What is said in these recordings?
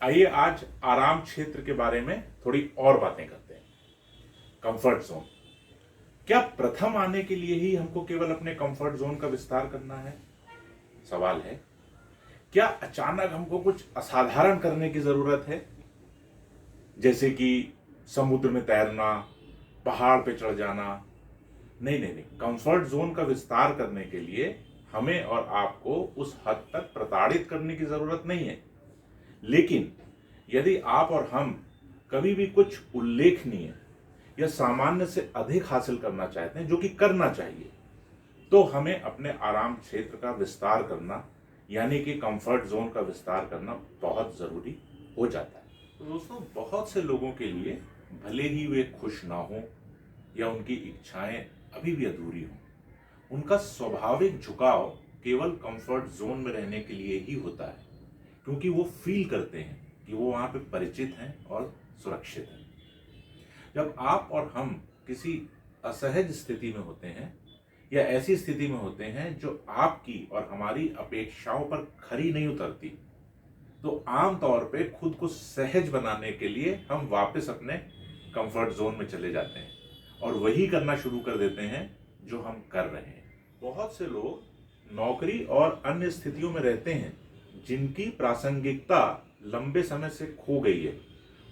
आइए आज आराम क्षेत्र के बारे में थोड़ी और बातें करते हैं। कंफर्ट जोन, क्या प्रथम आने के लिए ही हमको केवल अपने कंफर्ट जोन का विस्तार करना है? सवाल है, क्या अचानक हमको कुछ असाधारण करने की जरूरत है, जैसे कि समुद्र में तैरना, पहाड़ पे चढ़ जाना? नहीं नहीं नहीं, कंफर्ट जोन का विस्तार करने के लिए हमें और आपको उस हद तक प्रताड़ित करने की जरूरत नहीं है। लेकिन यदि आप और हम कभी भी कुछ उल्लेखनीय या सामान्य से अधिक हासिल करना चाहते हैं, जो कि करना चाहिए, तो हमें अपने आराम क्षेत्र का विस्तार करना, यानी कि कंफर्ट जोन का विस्तार करना बहुत जरूरी हो जाता है। तो दोस्तों, बहुत से लोगों के लिए भले ही वे खुश ना हो या उनकी इच्छाएं अभी भी अधूरी हों, उनका स्वाभाविक झुकाव केवल कंफर्ट जोन में रहने के लिए ही होता है, क्योंकि वो फील करते हैं कि वो वहां पे परिचित हैं और सुरक्षित हैं। जब आप और हम किसी असहज स्थिति में होते हैं या ऐसी स्थिति में होते हैं जो आपकी और हमारी अपेक्षाओं पर खरी नहीं उतरती, तो आमतौर पे खुद को सहज बनाने के लिए हम वापस अपने कंफर्ट जोन में चले जाते हैं और वही करना शुरू कर देते हैं जो हम कर रहे हैं। बहुत से लोग नौकरी और अन्य स्थितियों में रहते हैं जिनकी प्रासंगिकता लंबे समय से खो गई है।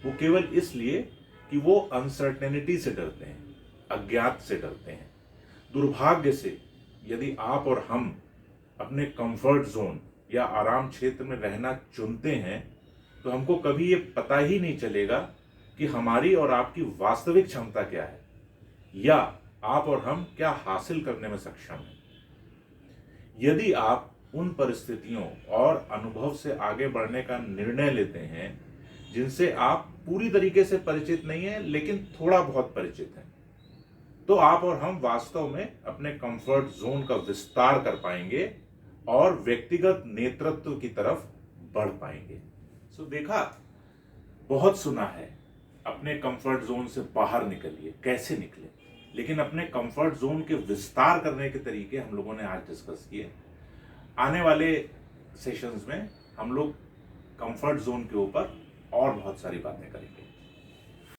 वो केवल इसलिए कि वो अनसर्टेनिटी से डरते हैं, अज्ञात से डरते हैं। दुर्भाग्य से यदि आप और हम अपने कंफर्ट जोन या आराम क्षेत्र में रहना चुनते हैं, तो हमको कभी ये पता ही नहीं चलेगा कि हमारी और आपकी वास्तविक क्षमता क्या है, या आप और हम क्या हासिल करने में सक्षम हैं। यदि आप उन परिस्थितियों और अनुभव से आगे बढ़ने का निर्णय लेते हैं जिनसे आप पूरी तरीके से परिचित नहीं हैं लेकिन थोड़ा बहुत परिचित हैं, तो आप और हम वास्तव में अपने कंफर्ट जोन का विस्तार कर पाएंगे और व्यक्तिगत नेतृत्व की तरफ बढ़ पाएंगे। देखा, बहुत सुना है, अपने कंफर्ट जोन से बाहर निकलिए। कैसे निकले? लेकिन अपने कंफर्ट जोन के विस्तार करने के तरीके हम लोगों ने आज डिस्कस किए। आने वाले सेशंस में हम लोग कंफर्ट जोन के ऊपर और बहुत सारी बातें करेंगे।